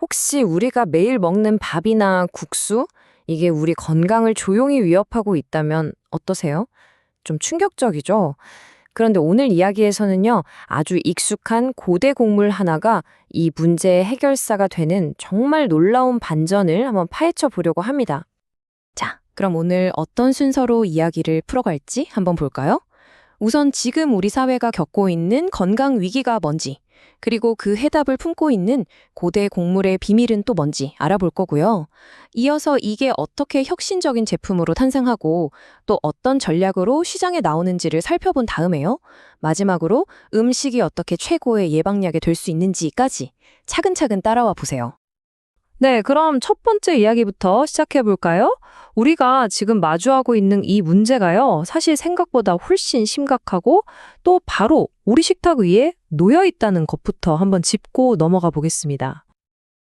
혹시 우리가 매일 먹는 밥이나 국수? 이게 우리 건강을 조용히 위협하고 있다면 어떠세요? 좀 충격적이죠? 그런데 오늘 이야기에서는요, 아주 익숙한 고대 곡물 하나가 이 문제의 해결사가 되는 정말 놀라운 반전을 한번 파헤쳐 보려고 합니다. 자, 그럼 오늘 어떤 순서로 이야기를 풀어갈지 한번 볼까요? 우선 지금 우리 사회가 겪고 있는 건강 위기가 뭔지, 그리고 그 해답을 품고 있는 고대 곡물의 비밀은 또 뭔지 알아볼 거고요. 이어서 이게 어떻게 혁신적인 제품으로 탄생하고 또 어떤 전략으로 시장에 나오는지를 살펴본 다음에요. 마지막으로 음식이 어떻게 최고의 예방약이 될 수 있는지까지 차근차근 따라와 보세요. 네, 그럼 첫 번째 이야기부터 시작해 볼까요? 우리가 지금 마주하고 있는 이 문제가요, 사실 생각보다 훨씬 심각하고 또 바로 우리 식탁 위에 놓여 있다는 것부터 한번 짚고 넘어가 보겠습니다.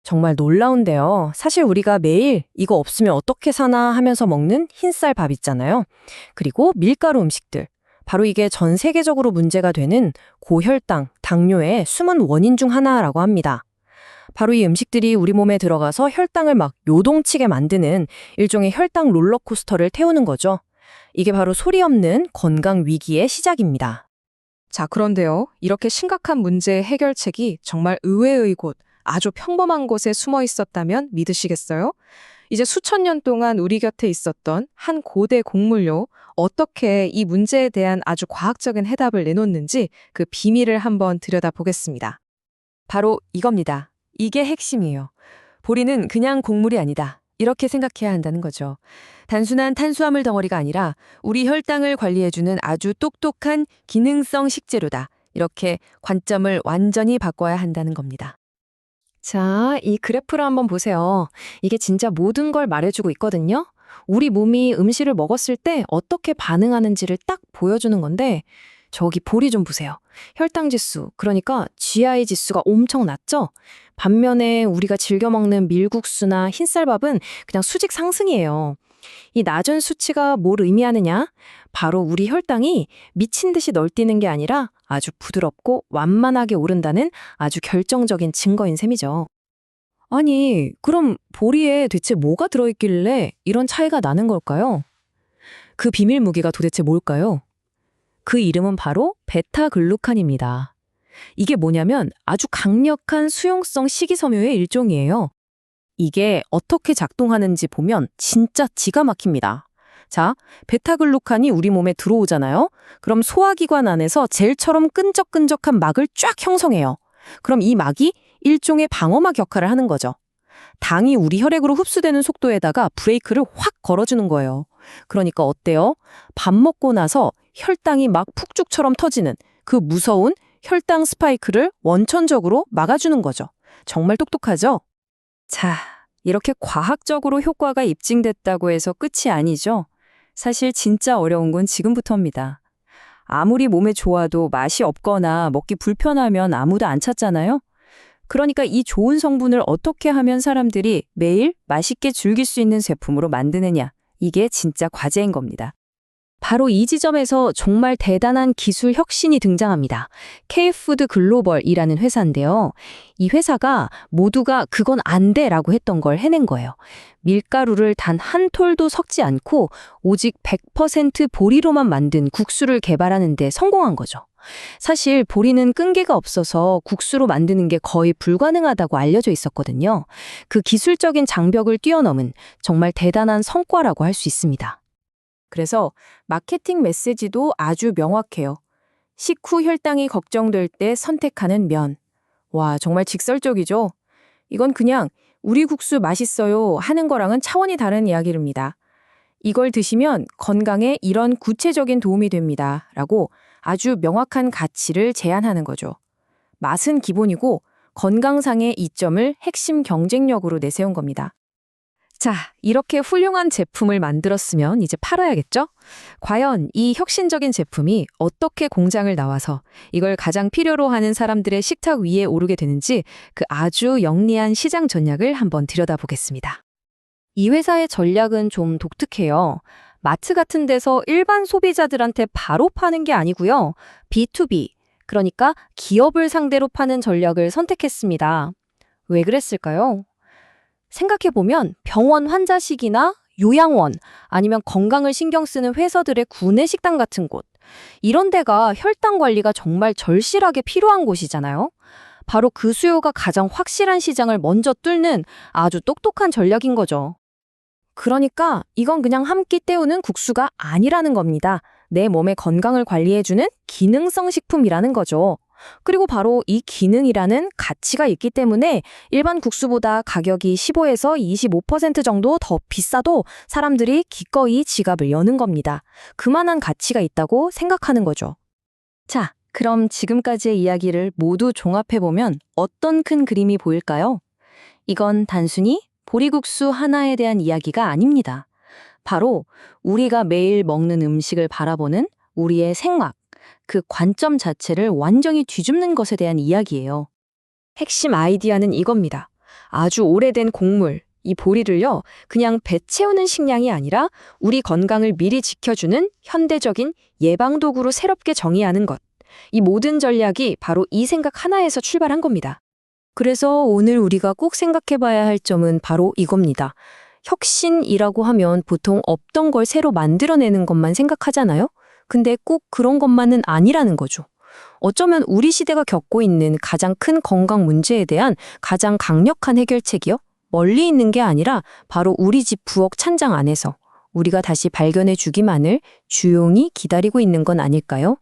정말 놀라운데요. 사실 우리가 매일 이거 없으면 어떻게 사나 하면서 먹는 흰쌀 밥 있잖아요. 그리고 밀가루 음식들. 바로 이게 전 세계적으로 문제가 되는 고혈당, 당뇨의 숨은 원인 중 하나라고 합니다. 바로 이 음식들이 우리 몸에 들어가서 혈당을 막 요동치게 만드는 일종의 혈당 롤러코스터를 태우는 거죠. 이게 바로 소리 없는 건강 위기의 시작입니다. 자, 그런데요. 이렇게 심각한 문제의 해결책이 정말 의외의 곳, 아주 평범한 곳에 숨어 있었다면 믿으시겠어요? 이제 수천 년 동안 우리 곁에 있었던 한 고대 곡물요. 어떻게 이 문제에 대한 아주 과학적인 해답을 내놓는지 그 비밀을 한번 들여다보겠습니다. 바로 이겁니다. 이게 핵심이에요. 보리는 그냥 곡물이 아니다. 이렇게 생각해야 한다는 거죠. 단순한 탄수화물 덩어리가 아니라 우리 혈당을 관리해주는 아주 똑똑한 기능성 식재료다. 이렇게 관점을 완전히 바꿔야 한다는 겁니다. 자, 이 그래프를 한번 보세요. 이게 진짜 모든 걸 말해주고 있거든요. 우리 몸이 음식을 먹었을 때 어떻게 반응하는지를 딱 보여주는 건데, 저기 보리 좀 보세요. 혈당 지수, 그러니까 GI 지수가 엄청 낮죠? 반면에 우리가 즐겨 먹는 밀국수나 흰쌀밥은 그냥 수직 상승이에요. 이 낮은 수치가 뭘 의미하느냐? 바로 우리 혈당이 미친 듯이 널뛰는 게 아니라 아주 부드럽고 완만하게 오른다는 아주 결정적인 증거인 셈이죠. 아니, 그럼 보리에 대체 뭐가 들어있길래 이런 차이가 나는 걸까요? 그 비밀 무기가 도대체 뭘까요? 그 이름은 바로 베타글루칸입니다. 이게 뭐냐면 아주 강력한 수용성 식이섬유의 일종이에요. 이게 어떻게 작동하는지 보면 진짜 기가 막힙니다. 자, 베타글루칸이 우리 몸에 들어오잖아요. 그럼 소화기관 안에서 젤처럼 끈적끈적한 막을 쫙 형성해요. 그럼 이 막이 일종의 방어막 역할을 하는 거죠. 당이 우리 혈액으로 흡수되는 속도에다가 브레이크를 확 걸어주는 거예요. 그러니까 어때요? 밥 먹고 나서 혈당이 막 푹죽처럼 터지는 그 무서운 혈당 스파이크를 원천적으로 막아주는 거죠. 정말 똑똑하죠? 자, 이렇게 과학적으로 효과가 입증됐다고 해서 끝이 아니죠. 사실 진짜 어려운 건 지금부터입니다. 아무리 몸에 좋아도 맛이 없거나 먹기 불편하면 아무도 안 찾잖아요. 그러니까 이 좋은 성분을 어떻게 하면 사람들이 매일 맛있게 즐길 수 있는 제품으로 만드느냐. 이게 진짜 과제인 겁니다. 바로 이 지점에서 정말 대단한 기술 혁신이 등장합니다. K푸드 글로벌이라는 회사인데요. 이 회사가 모두가 그건 안 돼라고 했던 걸 해낸 거예요. 밀가루를 단 한 톨도 섞지 않고 오직 100% 보리로만 만든 국수를 개발하는 데 성공한 거죠. 사실 보리는 끈기가 없어서 국수로 만드는 게 거의 불가능하다고 알려져 있었거든요. 그 기술적인 장벽을 뛰어넘은 정말 대단한 성과라고 할 수 있습니다. 그래서 마케팅 메시지도 아주 명확해요. 식후 혈당이 걱정될 때 선택하는 면. 와, 정말 직설적이죠? 이건 그냥 우리 국수 맛있어요 하는 거랑은 차원이 다른 이야기입니다. 이걸 드시면 건강에 이런 구체적인 도움이 됩니다. 라고 아주 명확한 가치를 제안하는 거죠. 맛은 기본이고 건강상의 이점을 핵심 경쟁력으로 내세운 겁니다. 자, 이렇게 훌륭한 제품을 만들었으면 이제 팔아야겠죠? 과연 이 혁신적인 제품이 어떻게 공장을 나와서 이걸 가장 필요로 하는 사람들의 식탁 위에 오르게 되는지 그 아주 영리한 시장 전략을 한번 들여다보겠습니다. 이 회사의 전략은 좀 독특해요. 마트 같은 데서 일반 소비자들한테 바로 파는 게 아니고요. B2B, 그러니까 기업을 상대로 파는 전략을 선택했습니다. 왜 그랬을까요? 생각해보면 병원 환자식이나 요양원 아니면 건강을 신경 쓰는 회사들의 구내식당 같은 곳, 이런 데가 혈당 관리가 정말 절실하게 필요한 곳이잖아요. 바로 그 수요가 가장 확실한 시장을 먼저 뚫는 아주 똑똑한 전략인 거죠. 그러니까 이건 그냥 한 끼 때우는 국수가 아니라는 겁니다. 내 몸의 건강을 관리해주는 기능성 식품이라는 거죠. 그리고 바로 이 기능이라는 가치가 있기 때문에 일반 국수보다 가격이 15에서 25% 정도 더 비싸도 사람들이 기꺼이 지갑을 여는 겁니다. 그만한 가치가 있다고 생각하는 거죠. 자, 그럼 지금까지의 이야기를 모두 종합해보면 어떤 큰 그림이 보일까요? 이건 단순히 보리국수 하나에 대한 이야기가 아닙니다. 바로 우리가 매일 먹는 음식을 바라보는 우리의 생각, 그 관점 자체를 완전히 뒤집는 것에 대한 이야기예요. 핵심 아이디어는 이겁니다. 아주 오래된 곡물, 이 보리를요, 그냥 배 채우는 식량이 아니라 우리 건강을 미리 지켜주는 현대적인 예방도구로 새롭게 정의하는 것. 이 모든 전략이 바로 이 생각 하나에서 출발한 겁니다. 그래서 오늘 우리가 꼭 생각해봐야 할 점은 바로 이겁니다. 혁신이라고 하면 보통 없던 걸 새로 만들어내는 것만 생각하잖아요? 근데 꼭 그런 것만은 아니라는 거죠. 어쩌면 우리 시대가 겪고 있는 가장 큰 건강 문제에 대한 가장 강력한 해결책이요? 멀리 있는 게 아니라 바로 우리 집 부엌 찬장 안에서 우리가 다시 발견해 주기만을 조용히 기다리고 있는 건 아닐까요?